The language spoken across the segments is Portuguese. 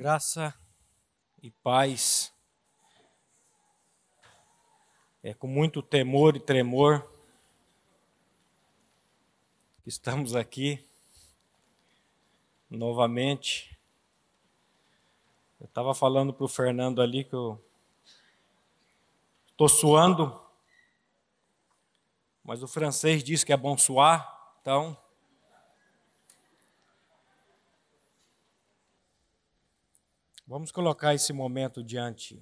Graça e paz. É com muito temor e tremor que estamos aqui novamente. Eu estava falando para o Fernando ali que eu estou suando, mas o francês diz que é bom suar, então vamos colocar esse momento diante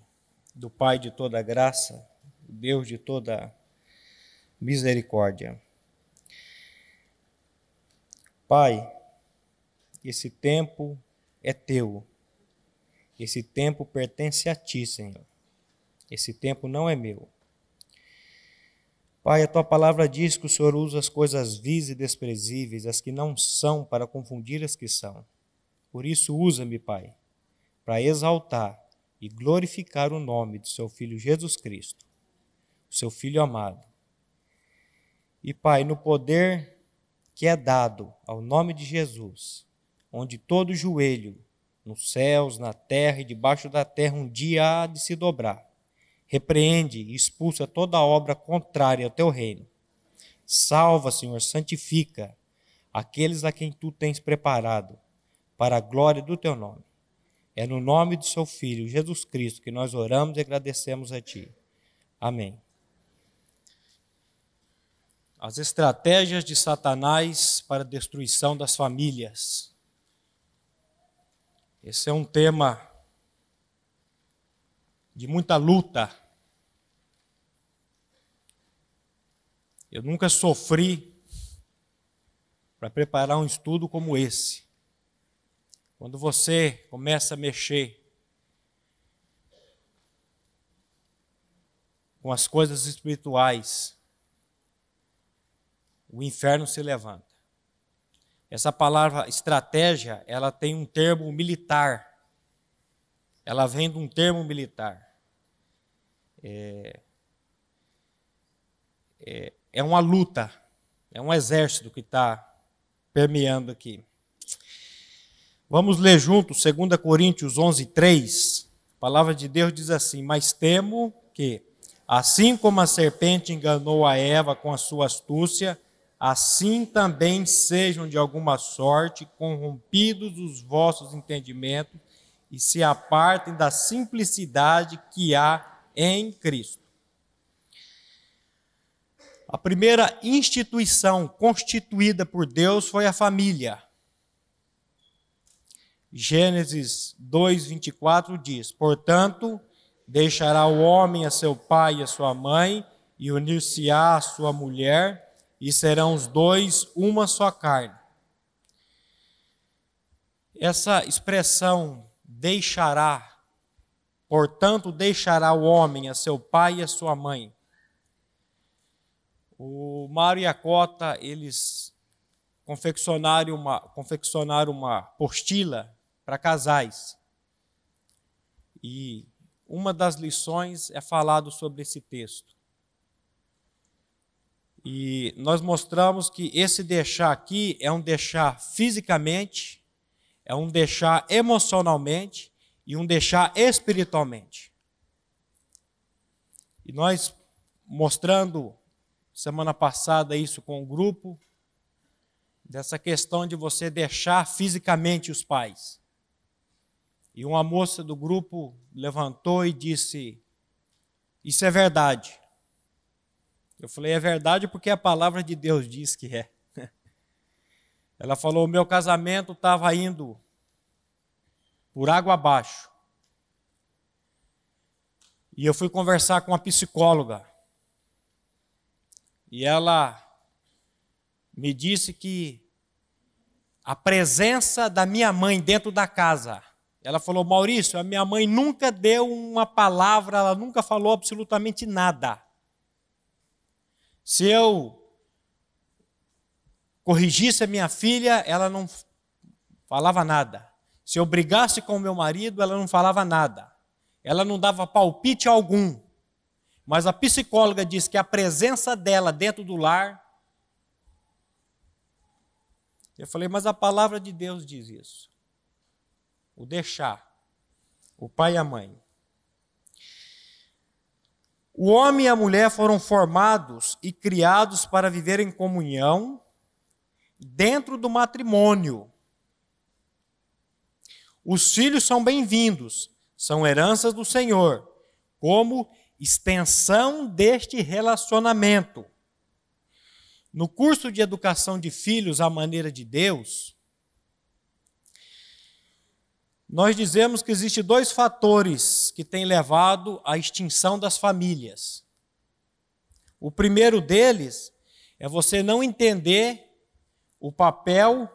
do Pai de toda graça, Deus de toda misericórdia. Pai, esse tempo é teu. Esse tempo pertence a ti, Senhor. Esse tempo não é meu. Pai, a tua palavra diz que o Senhor usa as coisas vis e desprezíveis, as que não são, para confundir as que são. Por isso, usa-me, Pai, para exaltar e glorificar o nome do seu Filho Jesus Cristo, o seu Filho amado. E, Pai, no poder que é dado ao nome de Jesus, onde todo joelho, nos céus, na terra e debaixo da terra, um dia há de se dobrar. Repreende e expulsa toda obra contrária ao teu reino. Salva, Senhor, santifica aqueles a quem tu tens preparado, para a glória do teu nome. É no nome do seu Filho, Jesus Cristo, que nós oramos e agradecemos a ti. Amém. As estratégias de Satanás para a destruição das famílias. Esse é um tema de muita luta. Eu nunca sofri para preparar um estudo como esse. Quando você começa a mexer com as coisas espirituais, o inferno se levanta. Essa palavra estratégia, ela tem um termo militar. Ela vem de um termo militar. É uma luta, é um exército que está permeando aqui. Vamos ler juntos 2 Coríntios 11:3. A palavra de Deus diz assim: mas temo que, assim como a serpente enganou a Eva com a sua astúcia, assim também sejam de alguma sorte corrompidos os vossos entendimentos e se apartem da simplicidade que há em Cristo. A primeira instituição constituída por Deus foi a família. Gênesis 2:24 diz: portanto, deixará o homem a seu pai e a sua mãe, e unir-se-á à sua mulher, e serão os dois uma só carne. Essa expressão deixará, portanto, deixará o homem a seu pai e a sua mãe. O Mário e a Cota, eles confeccionaram uma apostila para casais. E uma das lições é falado sobre esse texto. E nós mostramos que esse deixar aqui é um deixar fisicamente, é um deixar emocionalmente e um deixar espiritualmente. E nós mostrando semana passada isso com o grupo, dessa questão de você deixar fisicamente os pais. E uma moça do grupo levantou e disse: isso é verdade. Eu falei: é verdade porque a palavra de Deus diz que é. Ela falou: o meu casamento estava indo por água abaixo. E eu fui conversar com uma psicóloga. E ela me disse que a presença da minha mãe dentro da casa, ela falou: Maurício, a minha mãe nunca deu uma palavra, ela nunca falou absolutamente nada. Se eu corrigisse a minha filha, ela não falava nada. Se eu brigasse com o meu marido, ela não falava nada. Ela não dava palpite algum. Mas a psicóloga diz que a presença dela dentro do lar... Eu falei: mas a palavra de Deus diz isso. O deixar. O pai e a mãe. O homem e a mulher foram formados e criados para viver em comunhão dentro do matrimônio. Os filhos são bem-vindos, são heranças do Senhor, como extensão deste relacionamento. No curso de educação de filhos à maneira de Deus, nós dizemos que existem 2 fatores que têm levado à extinção das famílias. O primeiro deles é você não entender o papel,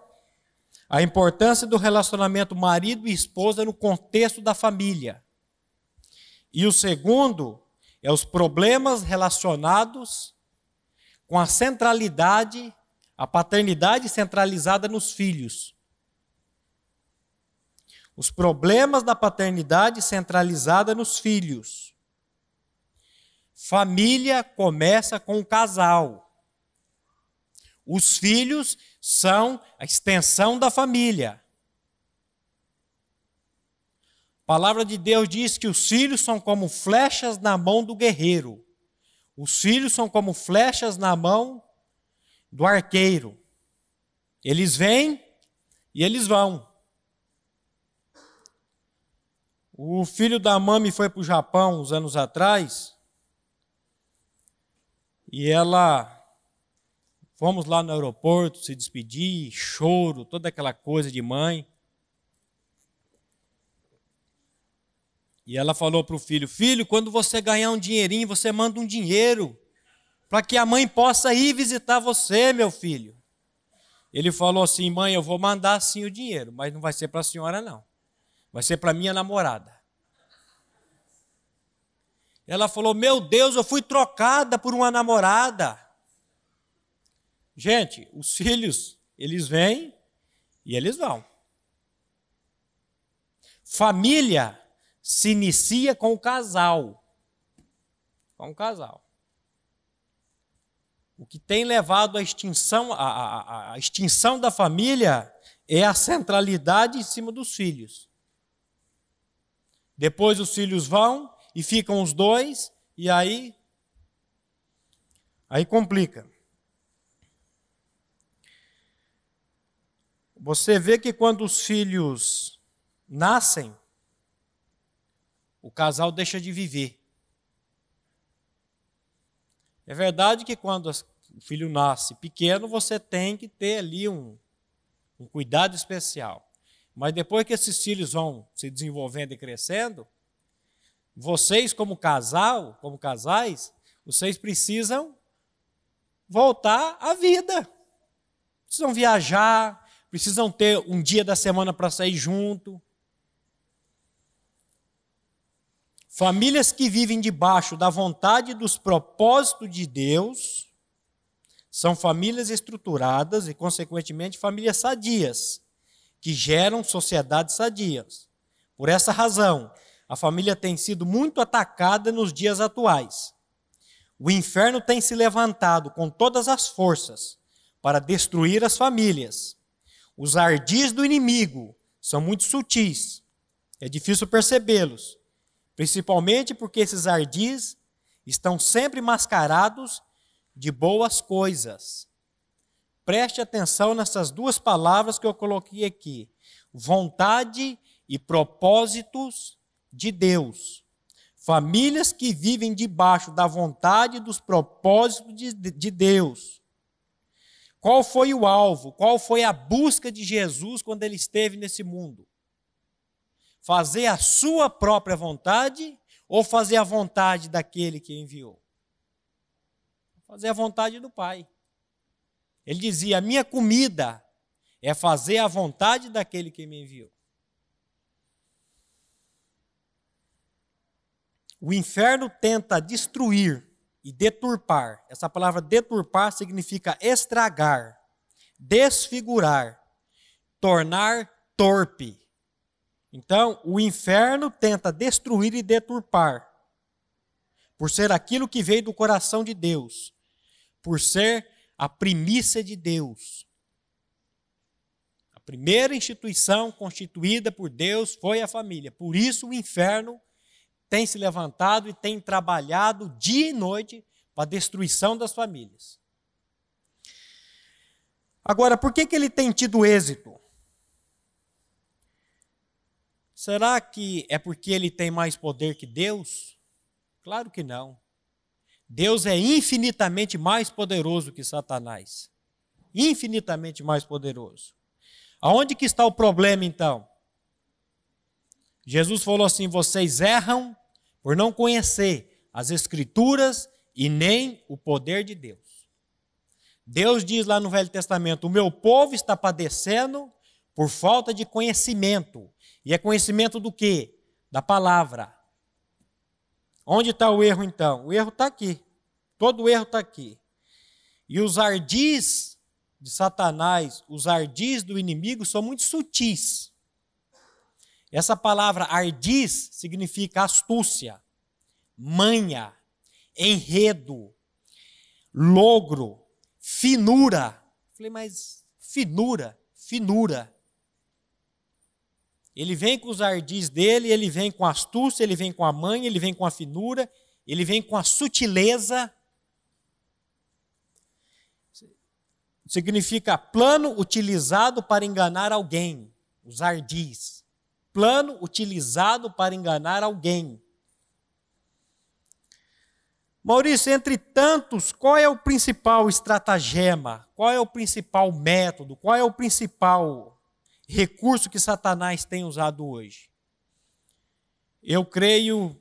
a importância do relacionamento marido e esposa no contexto da família. E o segundo é os problemas relacionados com a centralidade, a paternidade centralizada nos filhos. Os problemas da paternidade centralizada nos filhos. Família começa com o casal. Os filhos são a extensão da família. A palavra de Deus diz que os filhos são como flechas na mão do guerreiro. Os filhos são como flechas na mão do arqueiro. Eles vêm e eles vão. O filho da mami foi para o Japão uns anos atrás e fomos lá no aeroporto se despedir, choro, toda aquela coisa de mãe. E ela falou para o filho, filho, quando você ganhar um dinheirinho, você manda um dinheiro para que a mãe possa ir visitar você, meu filho. Ele falou assim, mãe, eu vou mandar sim o dinheiro, mas não vai ser para a senhora não. Vai ser para minha namorada. Ela falou, meu Deus, eu fui trocada por uma namorada. Gente, os filhos, eles vêm e eles vão. Família se inicia com o casal. Com o casal. O que tem levado à extinção, a extinção da família é a centralidade em cima dos filhos. Depois os filhos vão e ficam os 2, e aí complica. Você vê que quando os filhos nascem, o casal deixa de viver. É verdade que quando o filho nasce pequeno, você tem que ter ali um cuidado especial. Mas depois que esses filhos vão se desenvolvendo e crescendo, vocês como casal, como casais, vocês precisam voltar à vida. Precisam viajar, precisam ter um dia da semana para sair junto. Famílias que vivem debaixo da vontade e dos propósitos de Deus são famílias estruturadas e, consequentemente, famílias sadias, que geram sociedades sadias. Por essa razão, a família tem sido muito atacada nos dias atuais. O inferno tem se levantado com todas as forças para destruir as famílias. Os ardis do inimigo são muito sutis. É difícil percebê-los, principalmente porque esses ardis estão sempre mascarados de boas coisas. Preste atenção nessas 2 palavras que eu coloquei aqui. Vontade e propósitos de Deus. Famílias que vivem debaixo da vontade e dos propósitos de Deus. Qual foi o alvo? Qual foi a busca de Jesus quando ele esteve nesse mundo? Fazer a sua própria vontade ou fazer a vontade daquele que enviou? Fazer a vontade do Pai. Ele dizia, a minha comida é fazer a vontade daquele que me enviou. O inferno tenta destruir e deturpar. Essa palavra deturpar significa estragar, desfigurar, tornar torpe. Então, o inferno tenta destruir e deturpar, por ser aquilo que veio do coração de Deus, por ser a primícia de Deus. A primeira instituição constituída por Deus foi a família. Por isso o inferno tem se levantado e tem trabalhado dia e noite para a destruição das famílias. Agora, por que ele tem tido êxito? Será que é porque ele tem mais poder que Deus? Claro que não. Deus é infinitamente mais poderoso que Satanás. Infinitamente mais poderoso. Aonde que está o problema, então? Jesus falou assim: vocês erram por não conhecer as Escrituras e nem o poder de Deus. Deus diz lá no Velho Testamento: o meu povo está padecendo por falta de conhecimento. E é conhecimento do quê? Da palavra. Onde está o erro, então? O erro está aqui. Todo o erro está aqui. E os ardis de Satanás, os ardis do inimigo, são muito sutis. Essa palavra ardis significa astúcia, manha, enredo, logro, finura. Falei, mas finura, finura. Ele vem com os ardis dele, ele vem com a astúcia, ele vem com a manha, ele vem com a finura, ele vem com a sutileza. Significa plano utilizado para enganar alguém. Os ardis. Plano utilizado para enganar alguém. Maurício, entre tantos, qual é o principal estratagema? Qual é o principal método? Qual é o principal recurso que Satanás tem usado hoje? Eu creio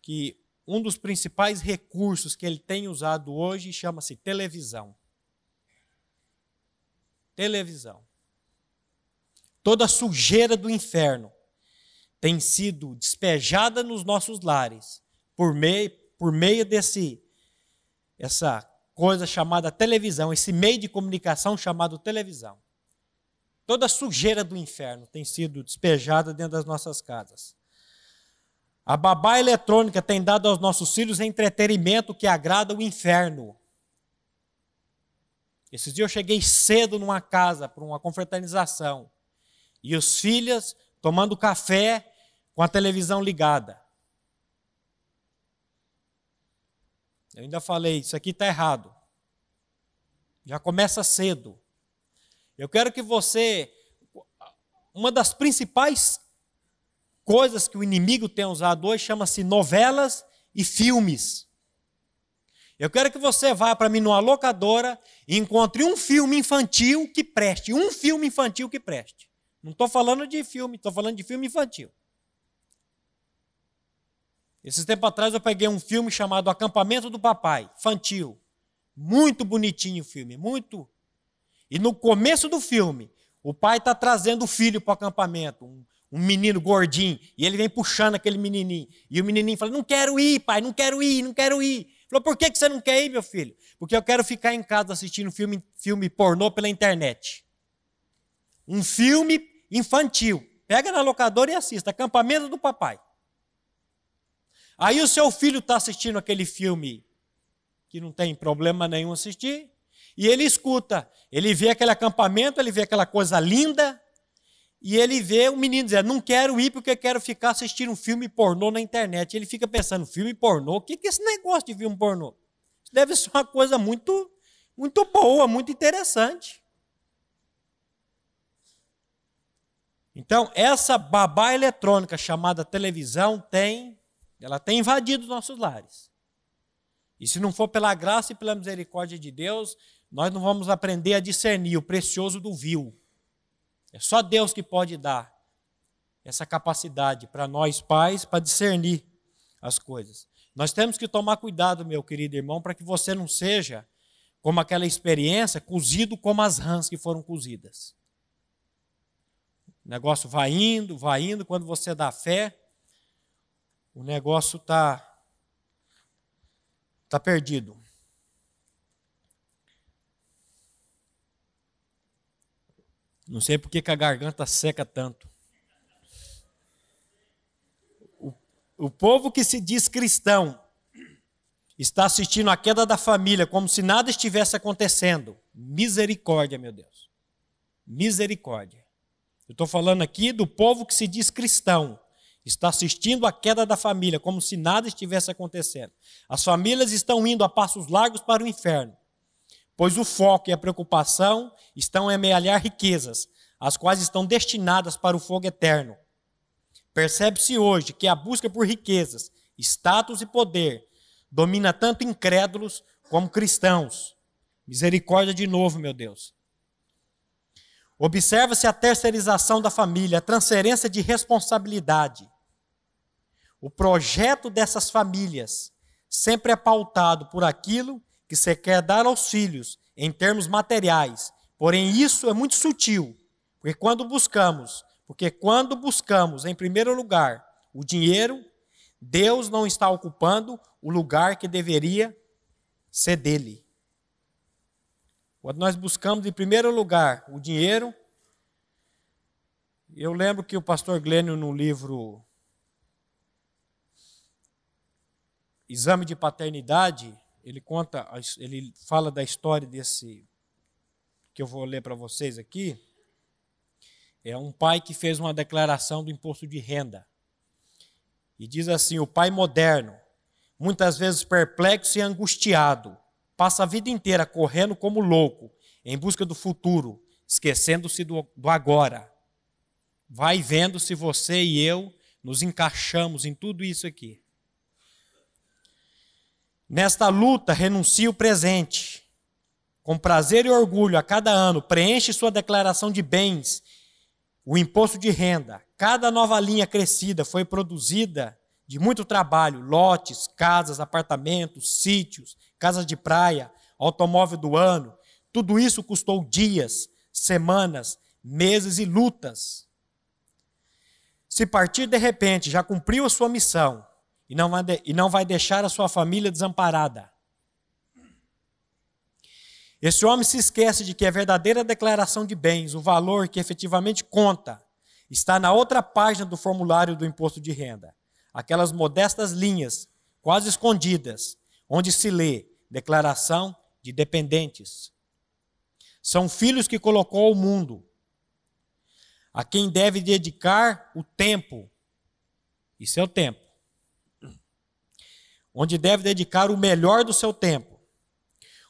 que um dos principais recursos que ele tem usado hoje chama-se televisão. Televisão. Toda a sujeira do inferno tem sido despejada nos nossos lares por meio essa coisa chamada televisão, esse meio de comunicação chamado televisão. Toda a sujeira do inferno tem sido despejada dentro das nossas casas. A babá eletrônica tem dado aos nossos filhos entretenimento que agrada o inferno. Esses dias eu cheguei cedo numa casa para uma confraternização e os filhos tomando café com a televisão ligada. Eu ainda falei, isso aqui está errado. Já começa cedo. Eu quero que você... Uma das principais coisas que o inimigo tem usado hoje chama-se novelas e filmes. Eu quero que você vá para mim numa locadora e encontre um filme infantil que preste. Um filme infantil que preste. Não estou falando de filme, estou falando de filme infantil. Esses tempos atrás eu peguei um filme chamado Acampamento do Papai, infantil. Muito bonitinho o filme, muito. E no começo do filme, o pai está trazendo o filho para o acampamento, um menino gordinho, e ele vem puxando aquele menininho. E o menininho fala, não quero ir, pai, não quero ir, não quero ir. Falou, por que você não quer ir, meu filho? Porque eu quero ficar em casa assistindo filme pornô pela internet. Um filme infantil. Pega na locadora e assista, Acampamento do Papai. Aí o seu filho está assistindo aquele filme que não tem problema nenhum assistir, e ele escuta, ele vê aquele acampamento, ele vê aquela coisa linda, e ele vê o menino dizendo, não quero ir porque eu quero ficar assistindo um filme pornô na internet. Ele fica pensando, filme pornô? O que é esse negócio de filme pornô? Isso deve ser uma coisa muito, muito boa, muito interessante. Então, essa babá eletrônica chamada televisão ela tem invadido os nossos lares. E se não for pela graça e pela misericórdia de Deus, nós não vamos aprender a discernir o precioso do vil. É só Deus que pode dar essa capacidade para nós pais, para discernir as coisas. Nós temos que tomar cuidado, meu querido irmão, para que você não seja, como aquela experiência, cozido como as rãs que foram cozidas. O negócio vai indo, quando você dá fé, o negócio está perdido. Não sei por que a garganta seca tanto. O povo que se diz cristão está assistindo a queda da família como se nada estivesse acontecendo. Misericórdia, meu Deus. Misericórdia. Eu estou falando aqui do povo que se diz cristão. Está assistindo à queda da família, como se nada estivesse acontecendo. As famílias estão indo a passos largos para o inferno, pois o foco e a preocupação estão em amealhar riquezas, as quais estão destinadas para o fogo eterno. Percebe-se hoje que a busca por riquezas, status e poder domina tanto incrédulos como cristãos. Misericórdia de novo, meu Deus. Observa-se a terceirização da família, a transferência de responsabilidade. O projeto dessas famílias sempre é pautado por aquilo que você quer dar aos filhos em termos materiais. Porém, isso é muito sutil, porque quando buscamos em primeiro lugar o dinheiro, Deus não está ocupando o lugar que deveria ser dele. Quando nós buscamos em primeiro lugar o dinheiro, eu lembro que o pastor Glênio, no livro Exame de Paternidade, ele fala da história desse, que eu vou ler para vocês aqui. É um pai que fez uma declaração do imposto de renda. E diz assim: o pai moderno, muitas vezes perplexo e angustiado, passa a vida inteira correndo como louco, em busca do futuro, esquecendo-se do agora. Vai vendo se você e eu nos encaixamos em tudo isso aqui. Nesta luta, renuncie o presente. Com prazer e orgulho, a cada ano, preenche sua declaração de bens, o imposto de renda. Cada nova linha crescida foi produzida de muito trabalho, lotes, casas, apartamentos, sítios, casas de praia, automóvel do ano. Tudo isso custou dias, semanas, meses e lutas. Se partir de repente, já cumpriu a sua missão e não vai deixar a sua família desamparada. Esse homem se esquece de que a verdadeira declaração de bens, o valor que efetivamente conta, está na outra página do formulário do imposto de renda. Aquelas modestas linhas, quase escondidas, onde se lê declaração de dependentes. São filhos que colocou ao mundo, a quem deve dedicar o tempo, e seu tempo, onde deve dedicar o melhor do seu tempo.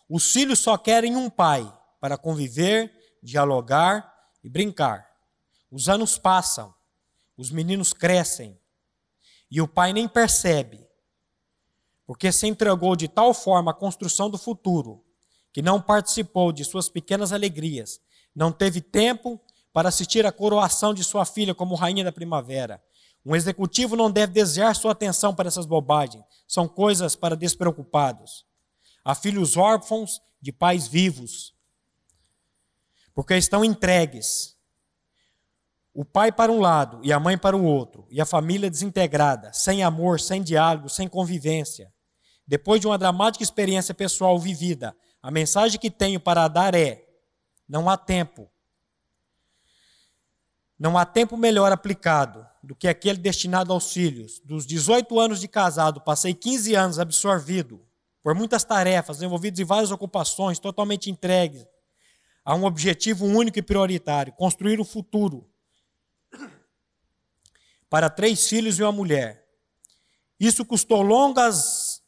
Os filhos só querem um pai para conviver, dialogar e brincar. Os anos passam, os meninos crescem, e o pai nem percebe, porque se entregou de tal forma à construção do futuro, que não participou de suas pequenas alegrias, não teve tempo para assistir à coroação de sua filha como rainha da primavera. Um executivo não deve desviar sua atenção para essas bobagens. São coisas para despreocupados. Há filhos órfãos de pais vivos, porque estão entregues. O pai para um lado e a mãe para o outro, e a família desintegrada, sem amor, sem diálogo, sem convivência. Depois de uma dramática experiência pessoal vivida, a mensagem que tenho para dar é: não há tempo. Não há tempo melhor aplicado do que aquele destinado aos filhos. Dos 18 anos de casado, passei 15 anos absorvido por muitas tarefas, envolvidos em várias ocupações, totalmente entregues a um objetivo único e prioritário: construir um futuro para 3 filhos e uma mulher. Isso custou longos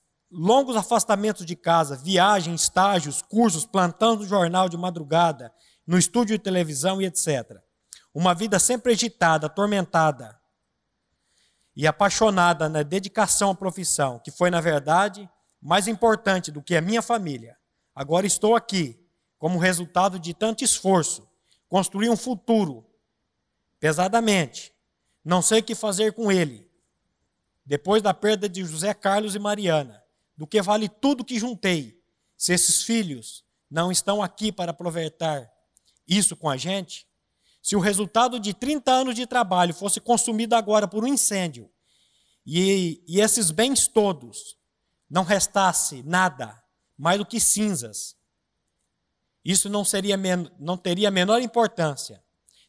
afastamentos de casa, viagens, estágios, cursos, plantão do jornal de madrugada, no estúdio de televisão e etc. Uma vida sempre agitada, atormentada e apaixonada na dedicação à profissão, que foi, na verdade, mais importante do que a minha família. Agora estou aqui, como resultado de tanto esforço, construir um futuro, pesadamente. Não sei o que fazer com ele, depois da perda de José Carlos e Mariana. Do que vale tudo que juntei, se esses filhos não estão aqui para aproveitar isso com a gente? Se o resultado de 30 anos de trabalho fosse consumido agora por um incêndio e esses bens todos não restasse nada mais do que cinzas, isso não teria a menor importância,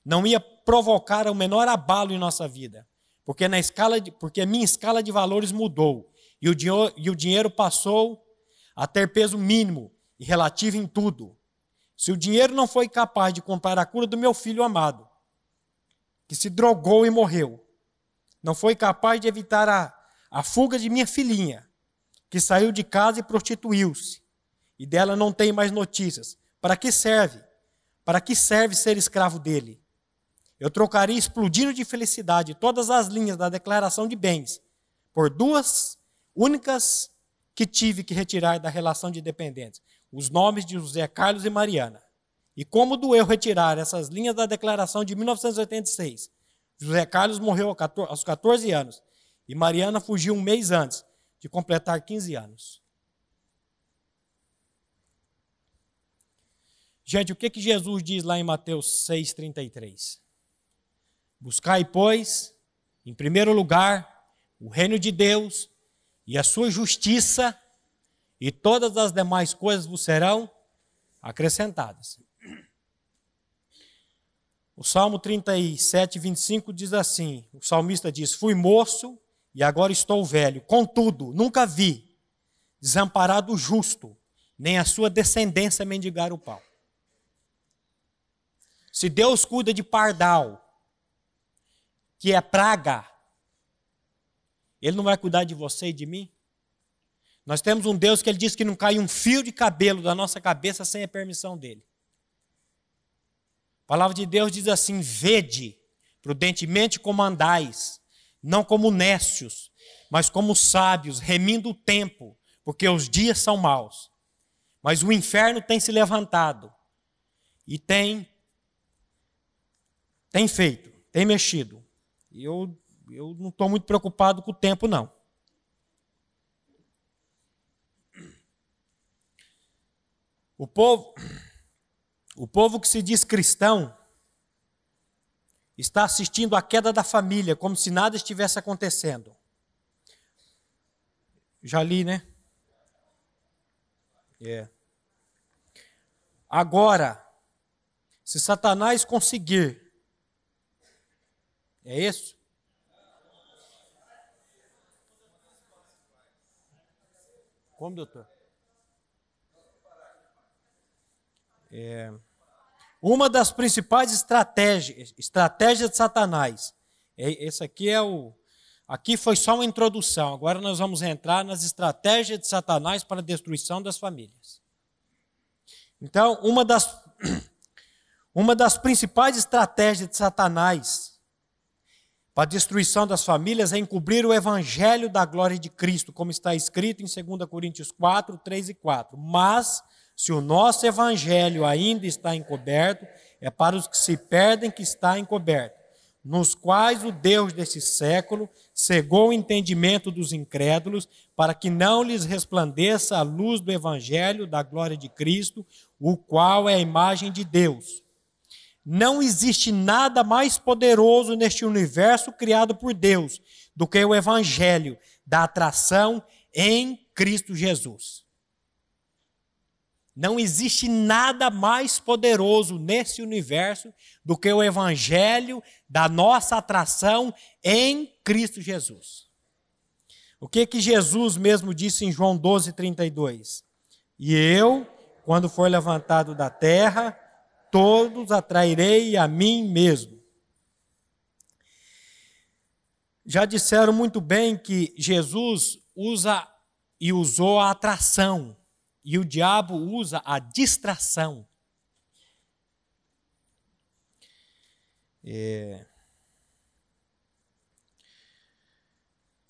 não ia provocar o menor abalo em nossa vida, porque a minha escala de valores mudou e o dinheiro passou a ter peso mínimo e relativo em tudo. Se o dinheiro não foi capaz de comprar a cura do meu filho amado, que se drogou e morreu. Não foi capaz de evitar a fuga de minha filhinha, que saiu de casa e prostituiu-se. E dela não tem mais notícias. Para que serve? Para que serve ser escravo dele? Eu trocaria explodindo de felicidade todas as linhas da declaração de bens por duas únicas que tive que retirar da relação de dependentes. Os nomes de José Carlos e Mariana. E como doeu retirar essas linhas da declaração de 1986. José Carlos morreu aos 14 anos. E Mariana fugiu um mês antes de completar 15 anos. Gente, o que Jesus diz lá em Mateus 6,33? Buscai, pois, em primeiro lugar, o reino de Deus e a sua justiça, e todas as demais coisas vos serão acrescentadas. O Salmo 37, 25 diz assim, o salmista diz, fui moço e agora estou velho, contudo, nunca vi desamparado o justo, nem a sua descendência mendigar o pão. Se Deus cuida de pardal, que é praga, Ele não vai cuidar de você e de mim? Nós temos um Deus que Ele diz que não cai um fio de cabelo da nossa cabeça sem a permissão dEle. A palavra de Deus diz assim, vede prudentemente como andais, não como nécios, mas como sábios, remindo o tempo, porque os dias são maus. Mas o inferno tem se levantado e tem feito, tem mexido. E eu não estou muito preocupado com o tempo, não. O povo que se diz cristão está assistindo à queda da família, como se nada estivesse acontecendo. Já li, né? Agora, se Satanás conseguir, é isso? Como, doutor? Uma das principais estratégias de Satanás. Esse aqui aqui foi só uma introdução. Agora nós vamos entrar nas estratégias de Satanás para a destruição das famílias. Então, uma das principais estratégias de Satanás para a destruição das famílias é encobrir o evangelho da glória de Cristo, como está escrito em 2 Coríntios 4, 3 e 4. Mas, se o nosso evangelho ainda está encoberto, é para os que se perdem que está encoberto, nos quais o Deus desse século cegou o entendimento dos incrédulos, para que não lhes resplandeça a luz do evangelho da glória de Cristo, o qual é a imagem de Deus. Não existe nada mais poderoso neste universo criado por Deus do que o evangelho da atração em Cristo Jesus. Não existe nada mais poderoso nesse universo do que o evangelho da nossa atração em Cristo Jesus. O que Jesus mesmo disse em João 12, 32? E eu, quando for levantado da terra, todos atrairei a mim mesmo. Já disseram muito bem que Jesus usa e usou a atração, e o diabo usa a distração.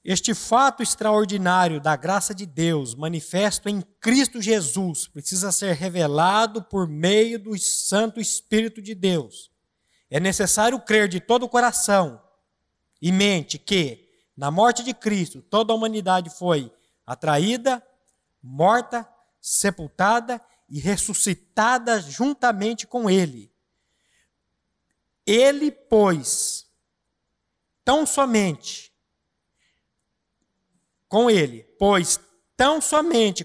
Este fato extraordinário da graça de Deus, manifesto em Cristo Jesus, precisa ser revelado por meio do Santo Espírito de Deus. É necessário crer de todo o coração e mente que, na morte de Cristo, toda a humanidade foi atraída, morta, sepultada e ressuscitada juntamente com Ele. Ele, pois, tão somente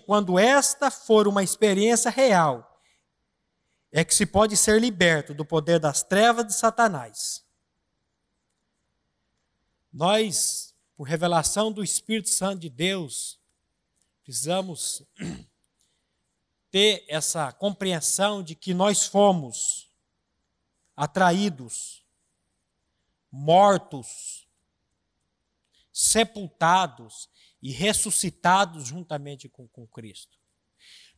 quando esta for uma experiência real, é que se pode ser liberto do poder das trevas de Satanás. Nós, por revelação do Espírito Santo de Deus, precisamos ter essa compreensão de que nós fomos atraídos mortos, sepultados e ressuscitados juntamente com Cristo.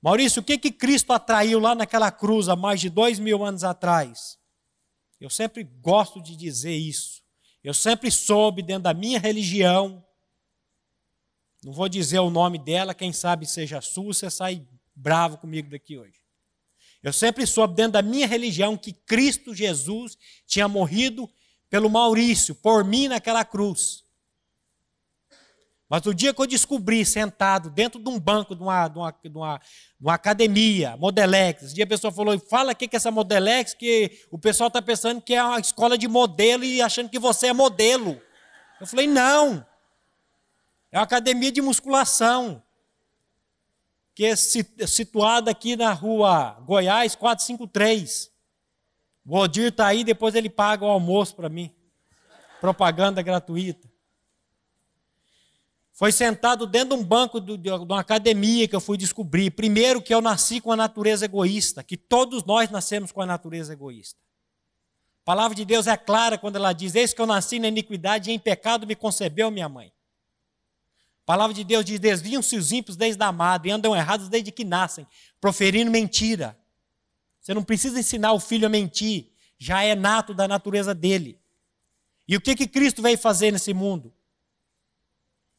Maurício, o que Cristo atraiu lá naquela cruz há mais de 2000 anos atrás? Eu sempre gosto de dizer isso. Eu sempre soube dentro da minha religião, não vou dizer o nome dela, quem sabe seja sua, você sai bravo comigo daqui hoje. Eu sempre soube dentro da minha religião que Cristo Jesus tinha morrido pelo Maurício, por mim naquela cruz. Mas o dia que eu descobri, sentado dentro de um banco de uma academia, Modelex, esse dia a pessoa falou, fala o que é essa Modelex, que o pessoal está pensando que é uma escola de modelo e achando que você é modelo. Eu falei, não, é uma academia de musculação, que é situada aqui na rua Goiás 453. O Odir está aí, depois ele paga o almoço para mim. Propaganda gratuita. Foi sentado dentro de um banco de uma academia que eu fui descobrir. Primeiro, que eu nasci com a natureza egoísta, que todos nós nascemos com a natureza egoísta. A palavra de Deus é clara quando ela diz, eis que eu nasci na iniquidade e em pecado me concebeu minha mãe. A palavra de Deus diz, desviam-se os ímpios desde a amada e andam errados desde que nascem, proferindo mentira. Você não precisa ensinar o filho a mentir, já é nato da natureza dele. E o que Cristo veio fazer nesse mundo?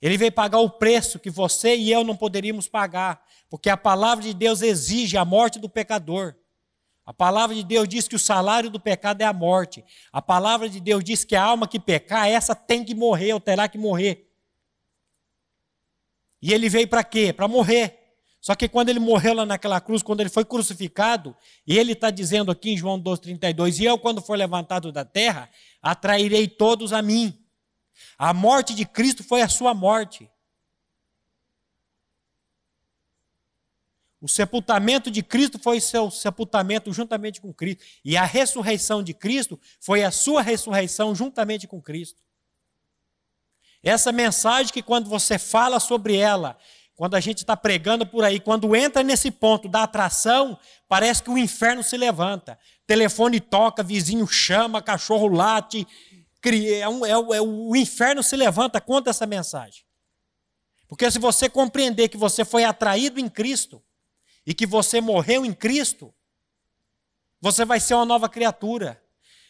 Ele veio pagar o preço que você e eu não poderíamos pagar, porque a palavra de Deus exige a morte do pecador. A palavra de Deus diz que o salário do pecado é a morte. A palavra de Deus diz que a alma que pecar, essa tem que morrer, ou terá que morrer. E ele veio para quê? Para morrer. Só que quando ele morreu lá naquela cruz, quando ele foi crucificado, e ele está dizendo aqui em João 12,32, e eu, quando for levantado da terra, atrairei todos a mim. A morte de Cristo foi a sua morte. O sepultamento de Cristo foi o seu sepultamento juntamente com Cristo. E a ressurreição de Cristo foi a sua ressurreição juntamente com Cristo. Essa mensagem que quando você fala sobre ela, quando a gente está pregando por aí, quando entra nesse ponto da atração, parece que o inferno se levanta. Telefone toca, vizinho chama, cachorro late. O inferno se levanta contra essa mensagem. Porque se você compreender que você foi atraído em Cristo e que você morreu em Cristo, você vai ser uma nova criatura.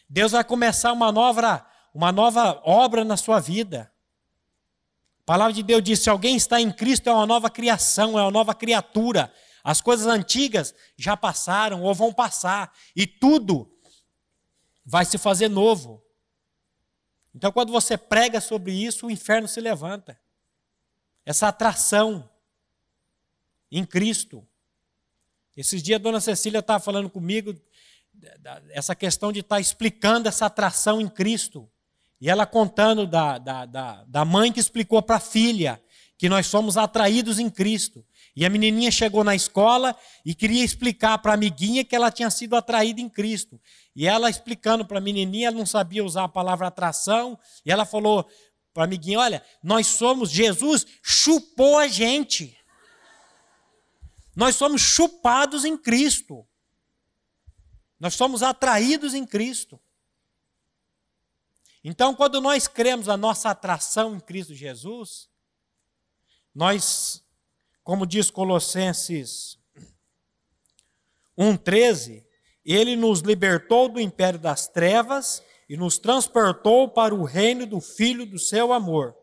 Deus vai começar uma nova obra na sua vida. A palavra de Deus diz, se alguém está em Cristo é uma nova criação, é uma nova criatura. As coisas antigas já passaram ou vão passar e tudo vai se fazer novo. Então, quando você prega sobre isso, o inferno se levanta. Essa atração em Cristo. Esses dias a dona Cecília estava falando comigo, essa questão de estar explicando essa atração em Cristo. E ela contando da mãe que explicou para a filha que nós somos atraídos em Cristo. E a menininha chegou na escola e queria explicar para a amiguinha que ela tinha sido atraída em Cristo. E ela explicando para a menininha, ela não sabia usar a palavra atração, e ela falou para a amiguinha, olha, Jesus chupou a gente. Nós somos chupados em Cristo. Nós somos atraídos em Cristo. Então, quando nós cremos a nossa atração em Cristo Jesus, nós, como diz Colossenses 1,13, ele nos libertou do império das trevas e nos transportou para o reino do Filho do seu amor.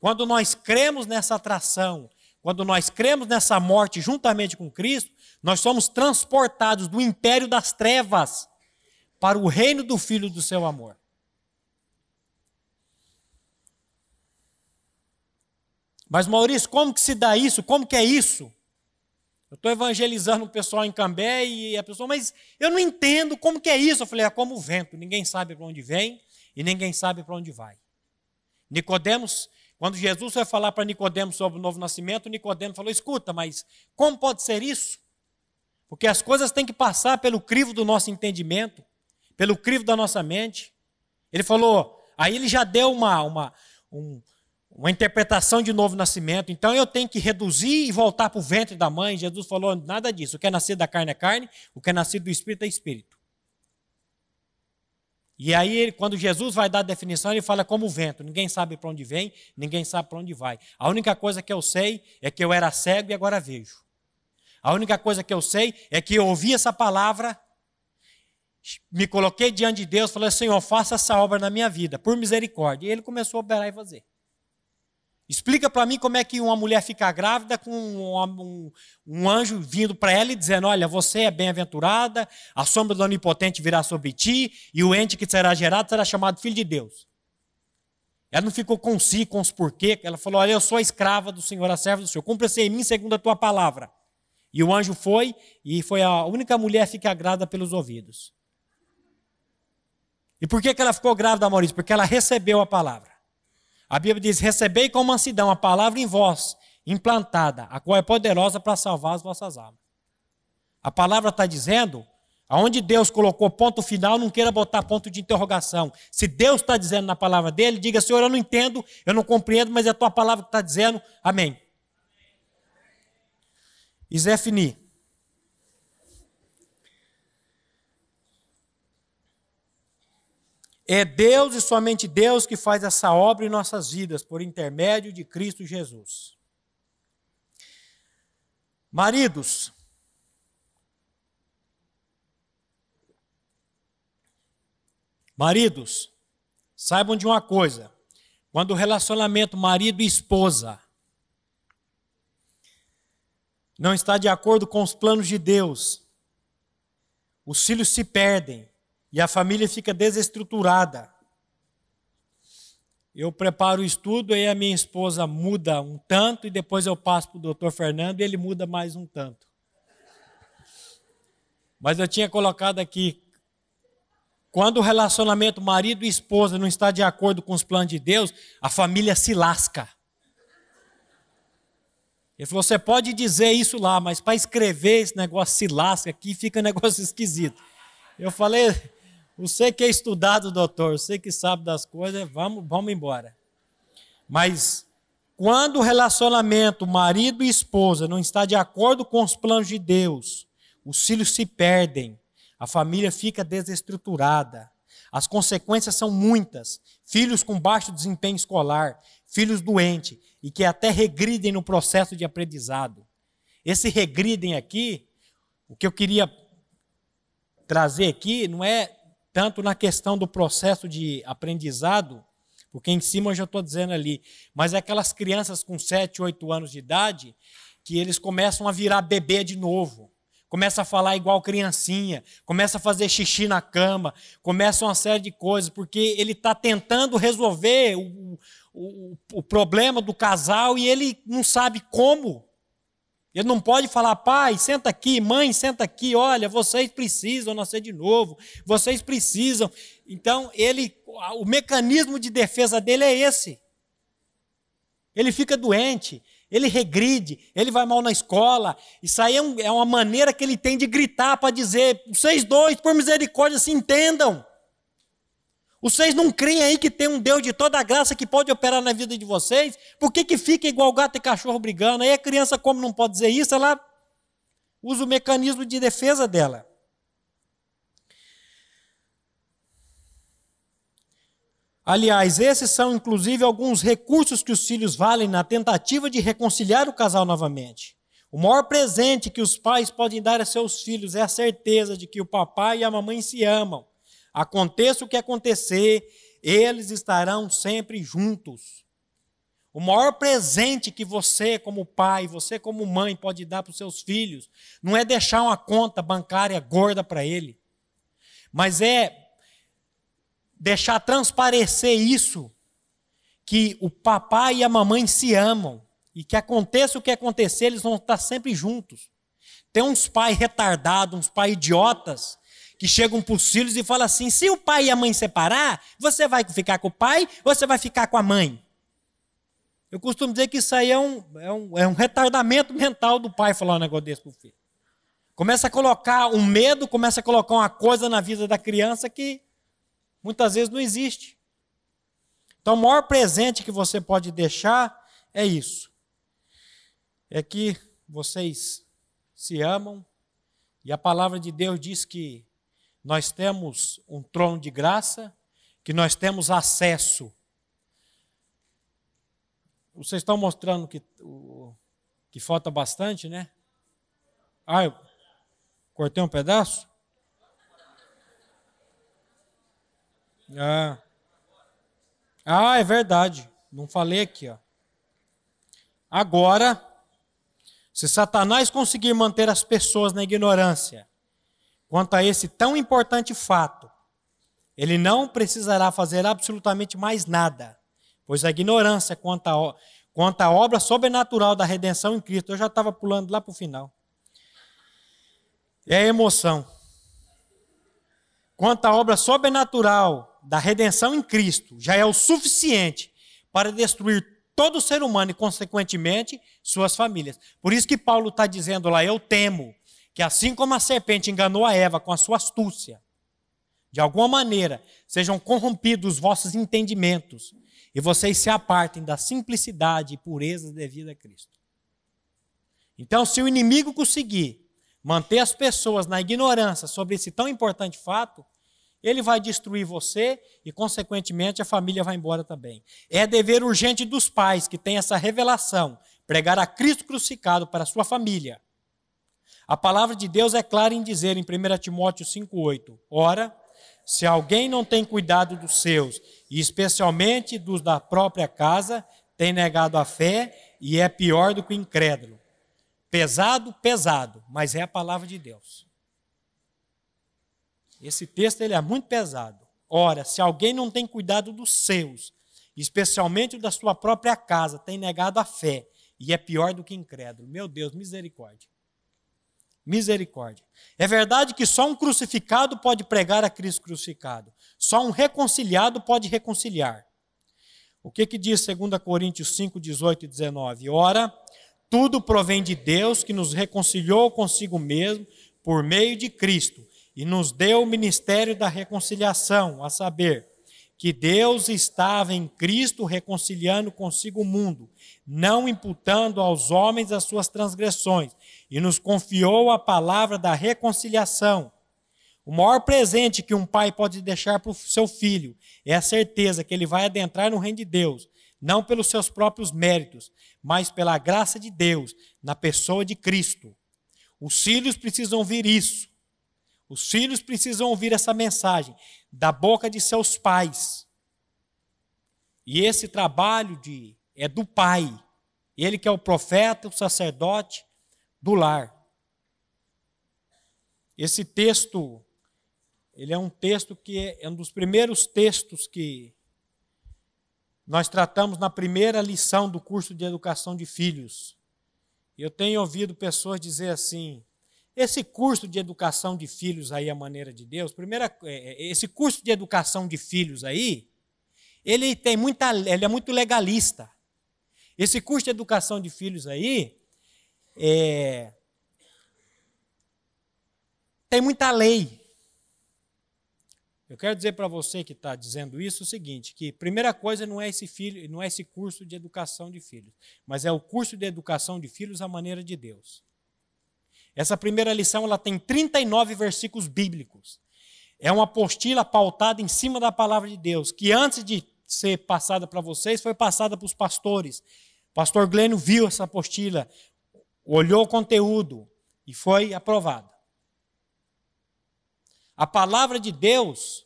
Quando nós cremos nessa atração, quando nós cremos nessa morte juntamente com Cristo, nós somos transportados do império das trevas para o reino do Filho do seu amor. Mas, Maurício, como que se dá isso? Como que é isso? Eu estou evangelizando o pessoal em Cambé e a pessoa, mas eu não entendo como que é isso. Eu falei, é como o vento, ninguém sabe para onde vem e ninguém sabe para onde vai. Nicodemos, quando Jesus foi falar para Nicodemos sobre o novo nascimento, Nicodemos falou, escuta, mas como pode ser isso? Porque as coisas têm que passar pelo crivo do nosso entendimento, pelo crivo da nossa mente. Ele falou, aí ele já deu uma interpretação de novo nascimento, então eu tenho que reduzir e voltar para o ventre da mãe. Jesus falou, nada disso, o que é nascido da carne é carne, o que é nascido do Espírito é Espírito. E aí, quando Jesus vai dar a definição, ele fala como o vento. Ninguém sabe para onde vem, ninguém sabe para onde vai. A única coisa que eu sei é que eu era cego e agora vejo. A única coisa que eu sei é que eu ouvi essa palavra, me coloquei diante de Deus, falei, Senhor, faça essa obra na minha vida, por misericórdia. E ele começou a operar e fazer. Explica para mim como é que uma mulher fica grávida com um anjo vindo para ela e dizendo, olha, você é bem-aventurada, a sombra do Onipotente virá sobre ti, e o ente que será gerado será chamado Filho de Deus. Ela não ficou com si, com os porquê, ela falou, olha, eu sou a escrava do Senhor, a serva do Senhor, cumpra-se em mim segundo a tua palavra. E o anjo foi, e foi a única mulher a ficar grávida pelos ouvidos. E por que ela ficou grávida, Maurício? Porque ela recebeu a palavra. A Bíblia diz, recebei com mansidão a palavra em vós, implantada, a qual é poderosa para salvar as vossas almas. A palavra está dizendo, aonde Deus colocou ponto final, não queira botar ponto de interrogação. Se Deus está dizendo na palavra dele, diga, Senhor, eu não entendo, eu não compreendo, mas é a tua palavra que está dizendo, amém. E Zé Fini. É Deus e somente Deus que faz essa obra em nossas vidas, por intermédio de Cristo Jesus. Maridos, saibam de uma coisa, quando o relacionamento marido e esposa não está de acordo com os planos de Deus, os filhos se perdem, e a família fica desestruturada. Eu preparo o estudo e a minha esposa muda um tanto e depois eu passo para o doutor Fernando e ele muda mais um tanto. Mas eu tinha colocado aqui, quando o relacionamento marido e esposa não está de acordo com os planos de Deus, a família se lasca. Ele falou, você pode dizer isso lá, mas para escrever esse negócio se lasca aqui, fica um negócio esquisito. Eu falei... Você que é estudado, doutor, você que sabe das coisas, vamos embora. Mas quando o relacionamento marido e esposa não está de acordo com os planos de Deus, os filhos se perdem, a família fica desestruturada. As consequências são muitas. Filhos com baixo desempenho escolar, filhos doentes e que até regridem no processo de aprendizado. Esse regridem aqui, o que eu queria trazer aqui não é tanto na questão do processo de aprendizado, porque em cima eu já estou dizendo ali, mas é aquelas crianças com 7, 8 anos de idade, que eles começam a virar bebê de novo, começam a falar igual criancinha, começam a fazer xixi na cama, começam uma série de coisas, porque ele está tentando resolver o problema do casal e ele não sabe como. Ele não pode falar, pai, senta aqui, mãe, senta aqui, olha, vocês precisam nascer de novo, vocês precisam. Então, o mecanismo de defesa dele é esse. Ele fica doente, ele regride, ele vai mal na escola. Isso aí é uma maneira que ele tem de gritar para dizer, vocês dois, por misericórdia, se entendam. Vocês não creem aí que tem um Deus de toda a graça que pode operar na vida de vocês? Por que fica igual gato e cachorro brigando? Aí a criança, como não pode dizer isso, ela usa o mecanismo de defesa dela. Aliás, esses são inclusive alguns recursos que os filhos valem na tentativa de reconciliar o casal novamente. O maior presente que os pais podem dar a seus filhos é a certeza de que o papai e a mamãe se amam. Aconteça o que acontecer, eles estarão sempre juntos. O maior presente que você como pai, você como mãe pode dar para os seus filhos, não é deixar uma conta bancária gorda para ele, mas é deixar transparecer isso, que o papai e a mamãe se amam, e que aconteça o que acontecer, eles vão estar sempre juntos. Tem uns pais retardados, uns pais idiotas, que chegam para os filhos e falam assim, se o pai e a mãe separar, você vai ficar com o pai ou você vai ficar com a mãe? Eu costumo dizer que isso aí é um retardamento mental do pai falar um negócio desse para o filho. Começa a colocar um medo, começa a colocar uma coisa na vida da criança que muitas vezes não existe. Então o maior presente que você pode deixar é isso. É que vocês se amam e a palavra de Deus diz que nós temos um trono de graça, que nós temos acesso. Vocês estão mostrando que falta bastante, né? Ah, eu cortei um pedaço? É verdade. Não falei aqui, ó. Agora, se Satanás conseguir manter as pessoas na ignorância quanto a esse tão importante fato, ele não precisará fazer absolutamente mais nada, pois a ignorância quanto à obra sobrenatural da redenção em Cristo, eu já estava pulando lá para o final, é a emoção. Quanto à obra sobrenatural da redenção em Cristo, já é o suficiente para destruir todo ser humano e, consequentemente, suas famílias. Por isso que Paulo está dizendo lá, eu temo que assim como a serpente enganou a Eva com a sua astúcia, de alguma maneira sejam corrompidos os vossos entendimentos e vocês se apartem da simplicidade e pureza devida a Cristo. Então, se o inimigo conseguir manter as pessoas na ignorância sobre esse tão importante fato, ele vai destruir você e, consequentemente, a família vai embora também. É dever urgente dos pais que têm essa revelação, pregar a Cristo crucificado para a sua família. A palavra de Deus é clara em dizer em 1 Timóteo 5,8, ora, se alguém não tem cuidado dos seus, e especialmente dos da própria casa, tem negado a fé e é pior do que o incrédulo. Pesado, pesado, mas é a palavra de Deus. Esse texto ele é muito pesado. Ora, se alguém não tem cuidado dos seus, especialmente da sua própria casa, tem negado a fé e é pior do que incrédulo. Meu Deus, misericórdia. Misericórdia. É verdade que só um crucificado pode pregar a Cristo crucificado. Só um reconciliado pode reconciliar. O que diz 2 Coríntios 5, 18 e 19? Ora, tudo provém de Deus que nos reconciliou consigo mesmo por meio de Cristo e nos deu o ministério da reconciliação, a saber, que Deus estava em Cristo reconciliando consigo o mundo, não imputando aos homens as suas transgressões, e nos confiou a palavra da reconciliação. O maior presente que um pai pode deixar para o seu filho é a certeza que ele vai adentrar no reino de Deus, não pelos seus próprios méritos, mas pela graça de Deus, na pessoa de Cristo. Os filhos precisam ouvir isso. Os filhos precisam ouvir essa mensagem da boca de seus pais. E esse trabalho é do pai. Ele que é o profeta, o sacerdote do lar. Esse texto, ele é um texto que é um dos primeiros textos que nós tratamos na primeira lição do curso de educação de filhos. Eu tenho ouvido pessoas dizer assim, esse curso de educação de filhos aí, a maneira de Deus, esse curso de educação de filhos aí, ele é muito legalista. Esse curso de educação de filhos aí, tem muita lei. Eu quero dizer para você que está dizendo isso o seguinte, que primeira coisa não é esse curso de educação de filhos, mas é o curso de educação de filhos à maneira de Deus. Essa primeira lição ela tem 39 versículos bíblicos. É uma apostila pautada em cima da palavra de Deus, que antes de ser passada para vocês, foi passada para os pastores. O pastor Glênio viu essa apostila, olhou o conteúdo e foi aprovada. A palavra de Deus,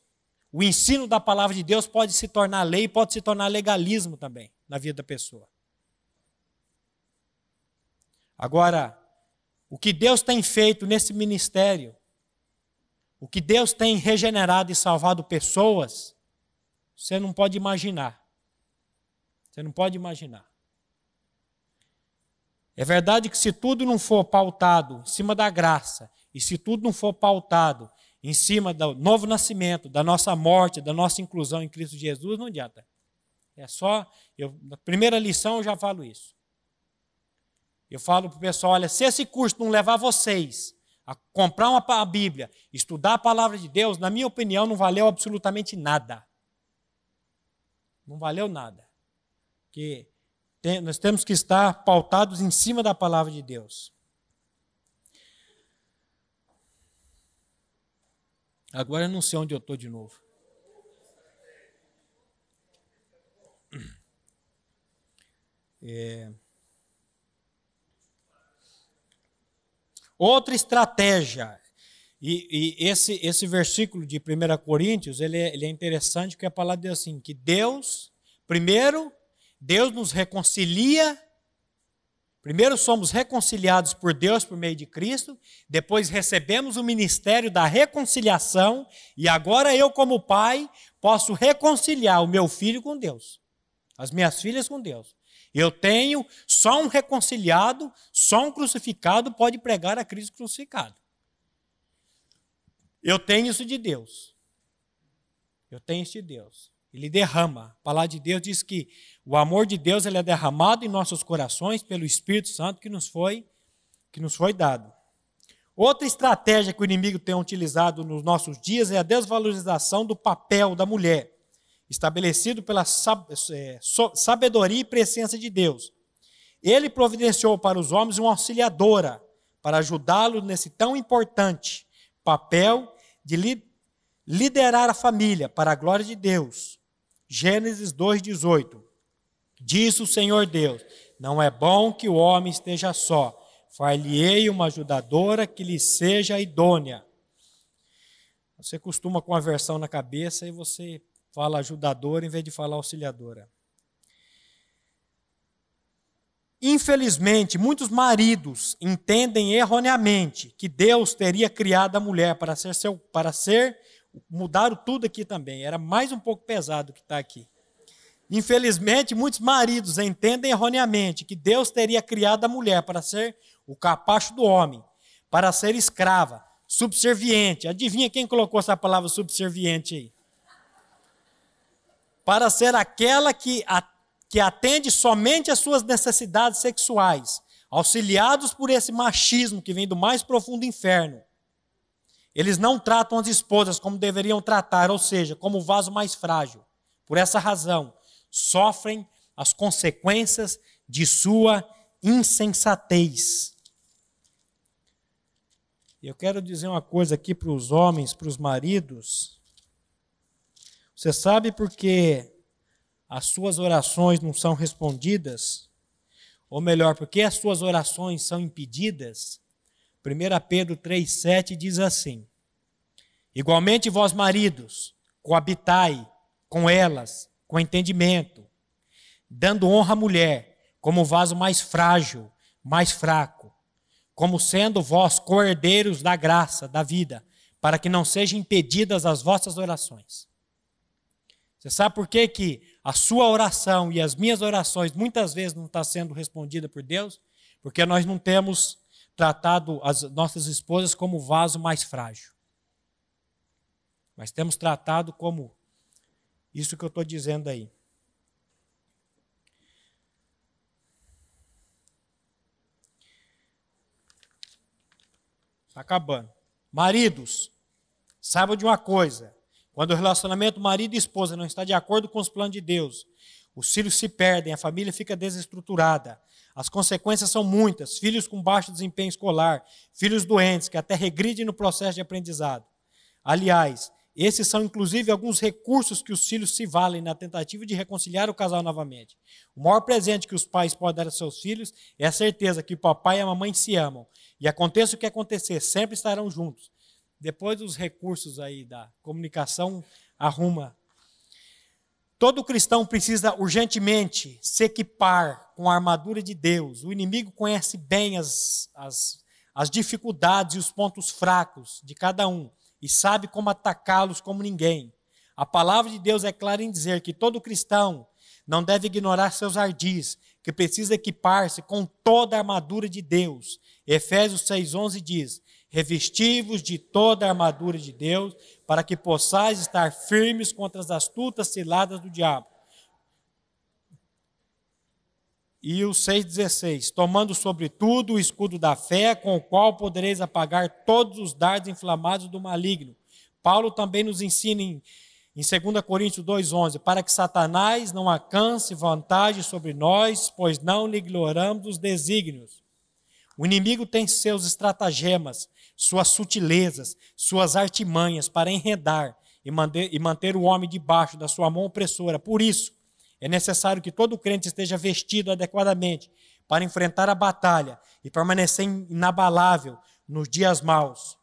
o ensino da palavra de Deus pode se tornar lei, pode se tornar legalismo também na vida da pessoa. Agora, o que Deus tem feito nesse ministério, o que Deus tem regenerado e salvado pessoas, você não pode imaginar. Você não pode imaginar. É verdade que se tudo não for pautado em cima da graça, e se tudo não for pautado em cima do novo nascimento, da nossa morte, da nossa inclusão em Cristo Jesus, não adianta. É só, na primeira lição eu já falo isso. Eu falo para o pessoal, olha, se esse curso não levar vocês a comprar uma Bíblia, estudar a palavra de Deus, na minha opinião, não valeu absolutamente nada. Não valeu nada. Porque nós temos que estar pautados em cima da palavra de Deus. Agora eu não sei onde eu estou de novo. Outra estratégia. E esse versículo de 1 Coríntios, ele é interessante, porque a palavra diz assim, que Deus, primeiro, Deus nos reconcilia, primeiro somos reconciliados por Deus por meio de Cristo, depois recebemos o ministério da reconciliação, e agora eu, como pai, posso reconciliar o meu filho com Deus, as minhas filhas com Deus. Eu tenho só um reconciliado, só um crucificado pode pregar a Cristo crucificado. Eu tenho isso de Deus. Eu tenho isso de Deus. Ele derrama. A palavra de Deus diz que o amor de Deus ele é derramado em nossos corações pelo Espírito Santo que nos foi dado. Outra estratégia que o inimigo tem utilizado nos nossos dias é a desvalorização do papel da mulher, estabelecido pela sabedoria e presença de Deus. Ele providenciou para os homens uma auxiliadora para ajudá-los nesse tão importante papel de liderar a família para a glória de Deus. Gênesis 2,18. Diz o Senhor Deus, não é bom que o homem esteja só, far-lhe-ei uma ajudadora que lhe seja idônea. Você costuma com a versão na cabeça e você fala ajudadora em vez de falar auxiliadora. Infelizmente, muitos maridos entendem erroneamente que Deus teria criado a mulher mudaram tudo aqui também, era mais um pouco pesado que está aqui. Infelizmente, muitos maridos entendem erroneamente que Deus teria criado a mulher para ser o capacho do homem, para ser escrava, subserviente. Adivinha quem colocou essa palavra subserviente aí? Para ser aquela que atende somente às suas necessidades sexuais, auxiliados por esse machismo que vem do mais profundo inferno. Eles não tratam as esposas como deveriam tratar, ou seja, como o vaso mais frágil. Por essa razão, sofrem as consequências de sua insensatez. Eu quero dizer uma coisa aqui para os homens, para os maridos. Você sabe por que as suas orações não são respondidas? Ou melhor, por que as suas orações são impedidas? 1 Pedro 3,7 diz assim, igualmente vós maridos, coabitai com elas, com entendimento, dando honra à mulher, como vaso mais frágil, mais fraco, como sendo vós co-herdeiros da graça, da vida, para que não sejam impedidas as vossas orações. Você sabe por que a sua oração e as minhas orações muitas vezes não estão sendo respondidas por Deus? Porque nós não temos tratado as nossas esposas como vaso mais frágil. Mas temos tratado como isso que eu estou dizendo aí. Está acabando. Maridos, saibam de uma coisa. Quando o relacionamento marido e esposa não está de acordo com os planos de Deus, os filhos se perdem, a família fica desestruturada. As consequências são muitas. Filhos com baixo desempenho escolar, filhos doentes, que até regridem no processo de aprendizado. Aliás, esses são inclusive alguns recursos que os filhos se valem na tentativa de reconciliar o casal novamente. O maior presente que os pais podem dar aos seus filhos é a certeza que o papai e a mamãe se amam. E aconteça o que acontecer, sempre estarão juntos. Depois os recursos aí da comunicação arruma. Todo cristão precisa urgentemente se equipar com a armadura de Deus. O inimigo conhece bem as dificuldades e os pontos fracos de cada um e sabe como atacá-los como ninguém. A palavra de Deus é clara em dizer que todo cristão não deve ignorar seus ardis, que precisa equipar-se com toda a armadura de Deus. Efésios 6,11 diz, revesti-vos de toda a armadura de Deus, para que possais estar firmes contra as astutas ciladas do diabo. E o 6,16, tomando sobretudo o escudo da fé, com o qual podereis apagar todos os dardos inflamados do maligno. Paulo também nos ensina em 2 Coríntios 2,11, para que Satanás não alcance vantagem sobre nós, pois não lhe ignoramos os desígnios. O inimigo tem seus estratagemas, suas sutilezas, suas artimanhas para enredar e manter o homem debaixo da sua mão opressora. Por isso, é necessário que todo crente esteja vestido adequadamente para enfrentar a batalha e permanecer inabalável nos dias maus.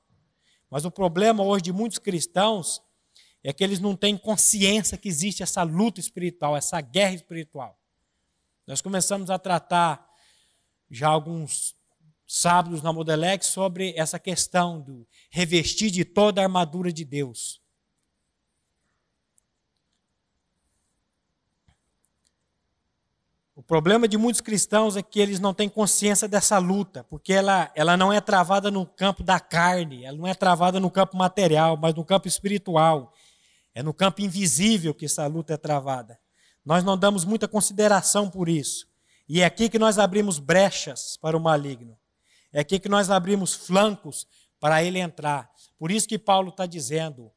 Mas o problema hoje de muitos cristãos é que eles não têm consciência que existe essa luta espiritual, essa guerra espiritual. Nós começamos a tratar já alguns sábados na Modelex sobre essa questão do revestir de toda a armadura de Deus. O problema de muitos cristãos é que eles não têm consciência dessa luta, porque ela não é travada no campo da carne, ela não é travada no campo material, mas no campo espiritual. É no campo invisível que essa luta é travada. Nós não damos muita consideração por isso. E é aqui que nós abrimos brechas para o maligno. É aqui que nós abrimos flancos para ele entrar. Por isso que Paulo está dizendo,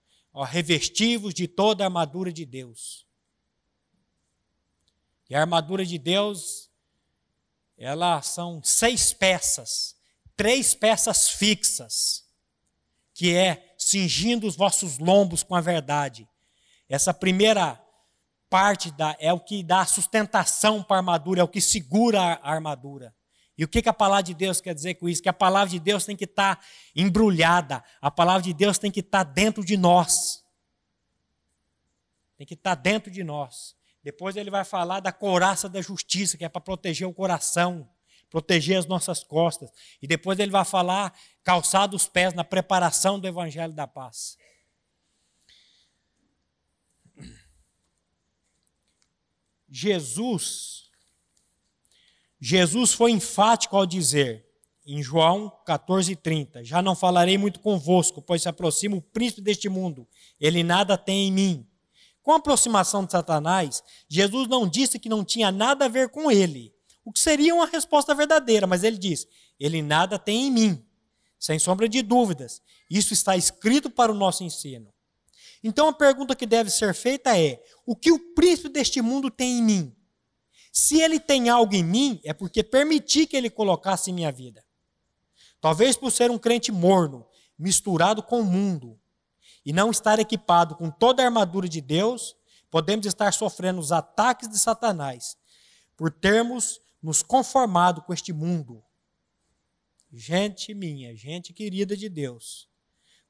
revestivos de toda a armadura de Deus. E a armadura de Deus, elas são 6 peças, 3 peças fixas, que é cingindo os vossos lombos com a verdade. Essa primeira parte é o que dá sustentação para a armadura, é o que segura a armadura. E o que a palavra de Deus quer dizer com isso? Que a palavra de Deus tem que estar embrulhada, a palavra de Deus tem que estar dentro de nós. Tem que estar dentro de nós. Depois ele vai falar da couraça da justiça, que é para proteger o coração, proteger as nossas costas. E depois ele vai falar calçar os pés na preparação do evangelho da paz. Jesus foi enfático ao dizer, em João 14,30, já não falarei muito convosco, pois se aproxima o príncipe deste mundo, ele nada tem em mim. Com a aproximação de Satanás, Jesus não disse que não tinha nada a ver com ele, o que seria uma resposta verdadeira, mas ele diz, ele nada tem em mim, sem sombra de dúvidas. Isso está escrito para o nosso ensino. Então a pergunta que deve ser feita é, o que o príncipe deste mundo tem em mim? Se ele tem algo em mim, é porque permiti que ele colocasse em minha vida. Talvez por ser um crente morno, misturado com o mundo, e não estar equipado com toda a armadura de Deus, podemos estar sofrendo os ataques de Satanás, por termos nos conformado com este mundo. Gente minha, gente querida de Deus,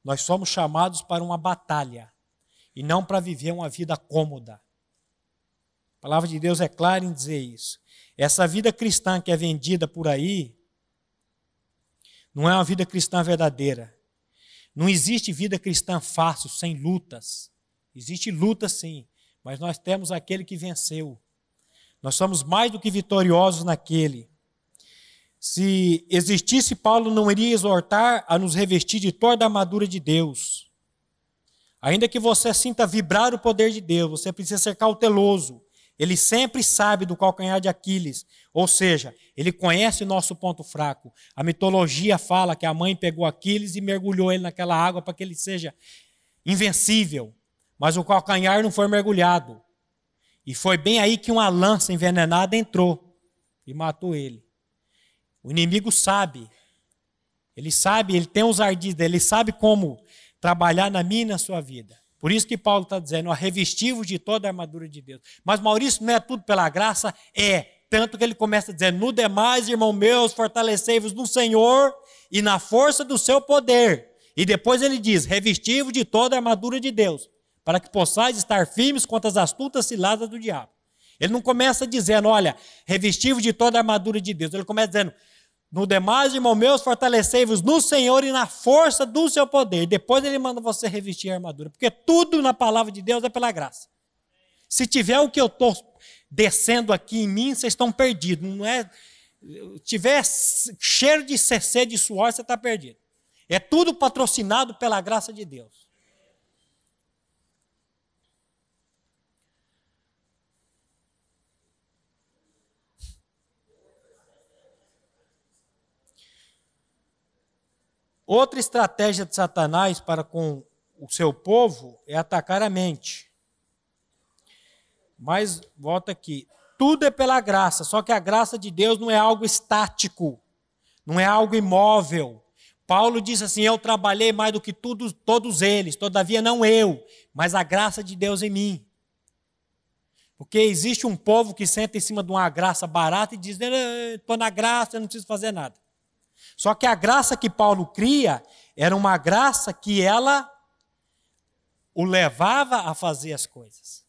nós somos chamados para uma batalha, e não para viver uma vida cômoda. A palavra de Deus é clara em dizer isso. Essa vida cristã que é vendida por aí, não é uma vida cristã verdadeira. Não existe vida cristã fácil, sem lutas. Existe luta sim, mas nós temos aquele que venceu. Nós somos mais do que vitoriosos naquele. Se existisse, Paulo não iria exortar a nos revestir de toda a armadura de Deus. Ainda que você sinta vibrar o poder de Deus, você precisa ser cauteloso. Ele sempre sabe do calcanhar de Aquiles, ou seja, ele conhece o nosso ponto fraco. A mitologia fala que a mãe pegou Aquiles e mergulhou ele naquela água para que ele seja invencível, mas o calcanhar não foi mergulhado. E foi bem aí que uma lança envenenada entrou e matou ele. O inimigo sabe, ele tem os ardis dele, ele sabe como trabalhar na minha e na sua vida. Por isso que Paulo está dizendo, revestivos de toda a armadura de Deus. Mas Maurício, não é tudo pela graça? É. Tanto que ele começa a dizer, no demais, irmãos meus, fortalecei-vos no Senhor e na força do seu poder. E depois ele diz, revestivos de toda a armadura de Deus, para que possais estar firmes contra as astutas ciladas do diabo. Ele não começa dizendo, olha, revestivos de toda a armadura de Deus. Ele começa dizendo, no demais, irmãos meus, fortalecei-vos no Senhor e na força do seu poder. Depois ele manda você revestir a armadura. Porque tudo na palavra de Deus é pela graça. Se tiver o que eu estou descendo aqui em mim, vocês estão perdidos. Não é? Se tiver cheiro de CC, de suor, você está perdido. É tudo patrocinado pela graça de Deus. Outra estratégia de Satanás para com o seu povo é atacar a mente. Mas, volta aqui, tudo é pela graça, só que a graça de Deus não é algo estático. não é algo imóvel. Paulo diz assim, eu trabalhei mais do que todos eles, todavia não eu, mas a graça de Deus em mim. Porque existe um povo que senta em cima de uma graça barata e diz, estou na graça, eu não preciso fazer nada. Só que a graça que Paulo cria era uma graça que ela o levava a fazer as coisas.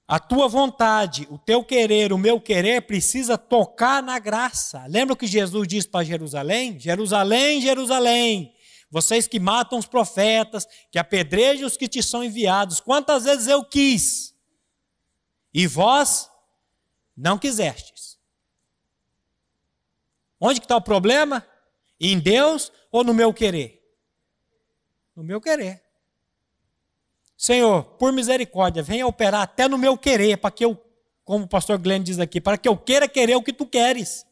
A tua vontade, o teu querer, o meu querer precisa tocar na graça. Lembra o que Jesus disse para Jerusalém? Jerusalém, Jerusalém, vocês que matam os profetas, que apedrejam os que te são enviados. Quantas vezes eu quis e vós não quisestes. Onde que está o problema? Em Deus ou no meu querer? No meu querer. Senhor, por misericórdia, venha operar até no meu querer, para que eu, como o pastor Glenn diz aqui, para que eu queira querer o que tu queres.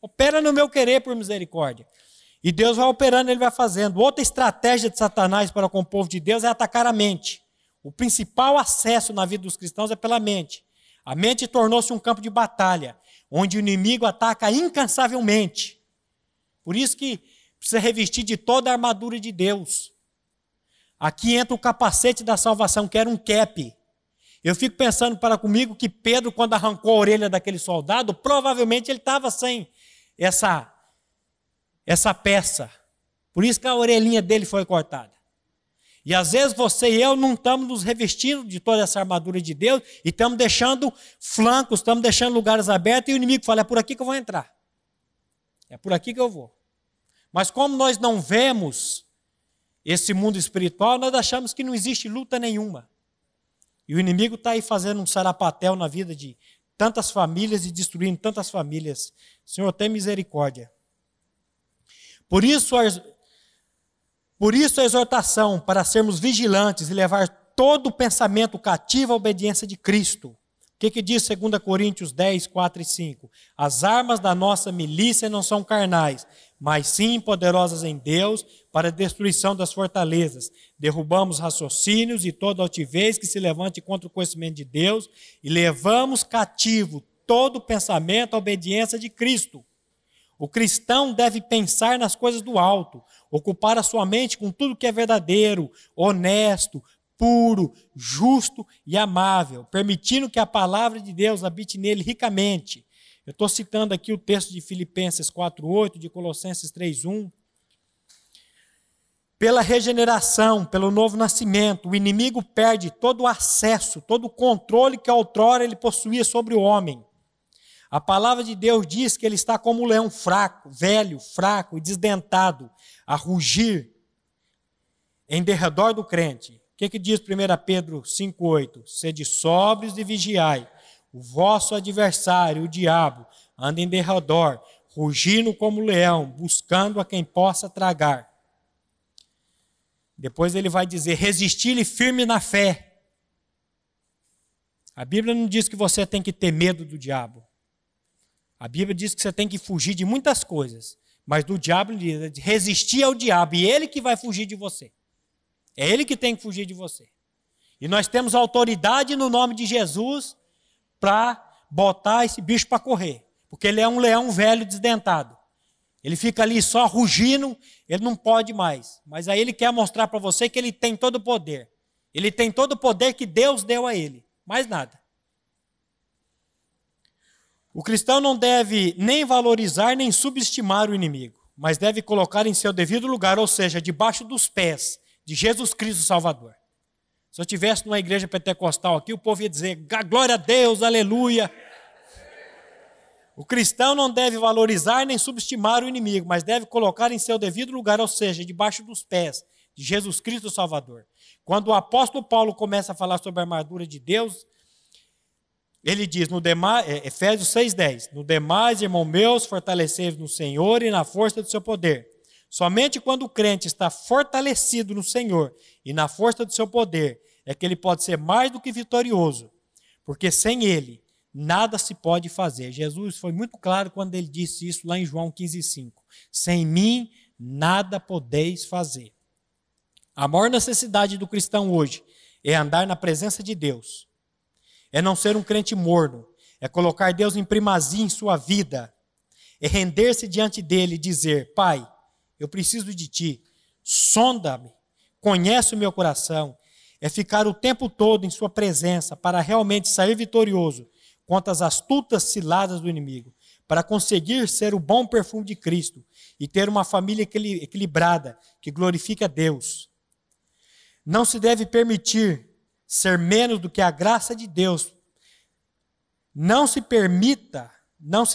Opera no meu querer por misericórdia. E Deus vai operando, Ele vai fazendo. Outra estratégia de Satanás para com o povo de Deus é atacar a mente. O principal acesso na vida dos cristãos é pela mente. A mente tornou-se um campo de batalha, onde o inimigo ataca incansavelmente. Por isso que precisa revestir de toda a armadura de Deus. Aqui entra o capacete da salvação, que era um cap. Eu fico pensando para comigo que Pedro, quando arrancou a orelha daquele soldado, provavelmente ele estava sem essa peça. Por isso que a orelhinha dele foi cortada. E às vezes você e eu não estamos nos revestindo de toda essa armadura de Deus e estamos deixando flancos, estamos deixando lugares abertos e o inimigo fala, é por aqui que eu vou entrar. É por aqui que eu vou. Mas como nós não vemos esse mundo espiritual, nós achamos que não existe luta nenhuma. E o inimigo está aí fazendo um sarapatel na vida de tantas famílias e destruindo tantas famílias. Senhor, tem misericórdia. Por isso a exortação para sermos vigilantes e levar todo o pensamento cativo à obediência de Cristo. O que diz 2 Coríntios 10, 4 e 5? As armas da nossa milícia não são carnais, mas sim poderosas em Deus para a destruição das fortalezas. Derrubamos raciocínios e toda altivez que se levante contra o conhecimento de Deus e levamos cativo todo o pensamento à obediência de Cristo. O cristão deve pensar nas coisas do alto, ocupar a sua mente com tudo que é verdadeiro, honesto, puro, justo e amável, permitindo que a palavra de Deus habite nele ricamente. Eu estou citando aqui o texto de Filipenses 4:8, de Colossenses 3:1. Pela regeneração, pelo novo nascimento, o inimigo perde todo o acesso, todo o controle que outrora ele possuía sobre o homem. A palavra de Deus diz que ele está como um leão fraco, velho, fraco e desdentado, a rugir em derredor do crente. O que diz 1 Pedro 5,8? Sede sóbrios e vigiai. O vosso adversário, o diabo, anda em derredor, rugindo como leão, buscando a quem possa tragar. Depois ele vai dizer, resisti-lhe firme na fé. A Bíblia não diz que você tem que ter medo do diabo. A Bíblia diz que você tem que fugir de muitas coisas, mas do diabo ele diz, resistir ao diabo, e ele que vai fugir de você. É ele que tem que fugir de você. E nós temos autoridade no nome de Jesus para botar esse bicho para correr. Porque ele é um leão velho desdentado. Ele fica ali só rugindo, ele não pode mais. Mas aí ele quer mostrar para você que ele tem todo o poder. Ele tem todo o poder que Deus deu a ele. Mais nada. O cristão não deve nem valorizar nem subestimar o inimigo, mas deve colocar em seu devido lugar, ou seja, debaixo dos pés de Jesus Cristo Salvador. Se eu estivesse numa igreja pentecostal aqui, o povo ia dizer, glória a Deus, aleluia. O cristão não deve valorizar nem subestimar o inimigo, mas deve colocar em seu devido lugar, ou seja, debaixo dos pés de Jesus Cristo Salvador. Quando o apóstolo Paulo começa a falar sobre a armadura de Deus, ele diz, Efésios 6,10, no demais, irmão meus, fortalecei-vos no Senhor e na força do seu poder. Somente quando o crente está fortalecido no Senhor e na força do seu poder, é que ele pode ser mais do que vitorioso, porque sem ele, nada se pode fazer. Jesus foi muito claro quando ele disse isso lá em João 15,5. Sem mim, nada podeis fazer. A maior necessidade do cristão hoje é andar na presença de Deus. É não ser um crente morno. É colocar Deus em primazia em sua vida. é render-se diante dele e dizer: Pai, eu preciso de ti, sonda-me, conhece o meu coração. É ficar o tempo todo em sua presença para realmente sair vitorioso contra as astutas ciladas do inimigo, para conseguir ser o bom perfume de Cristo e ter uma família equilibrada que glorifique a Deus. Não se deve permitir ser menos do que a graça de Deus. Não se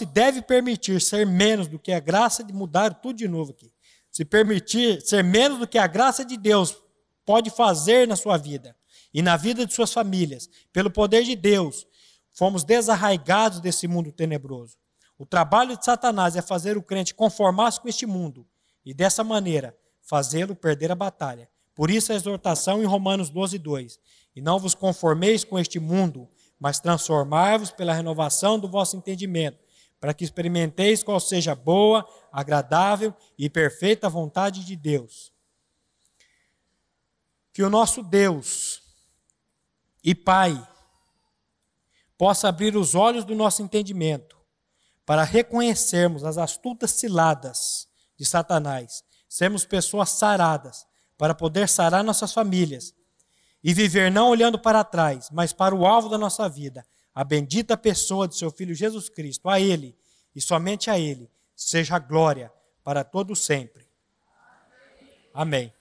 deve permitir ser menos do que a graça de mudar tudo de novo aqui. Se permitir ser menos do que a graça de Deus pode fazer na sua vida e na vida de suas famílias. Pelo poder de Deus, fomos desarraigados desse mundo tenebroso. O trabalho de Satanás é fazer o crente conformar-se com este mundo e, dessa maneira, fazê-lo perder a batalha. Por isso a exortação em Romanos 12:2. E não vos conformeis com este mundo, mas transformai-vos pela renovação do vosso entendimento, para que experimenteis qual seja a boa, agradável e perfeita vontade de Deus. Que o nosso Deus e Pai possa abrir os olhos do nosso entendimento para reconhecermos as astutas ciladas de Satanás, sermos pessoas saradas, para poder sarar nossas famílias e viver não olhando para trás, mas para o alvo da nossa vida, a bendita pessoa de seu Filho Jesus Cristo. A Ele, e somente a Ele, seja a glória para todo sempre. Amém.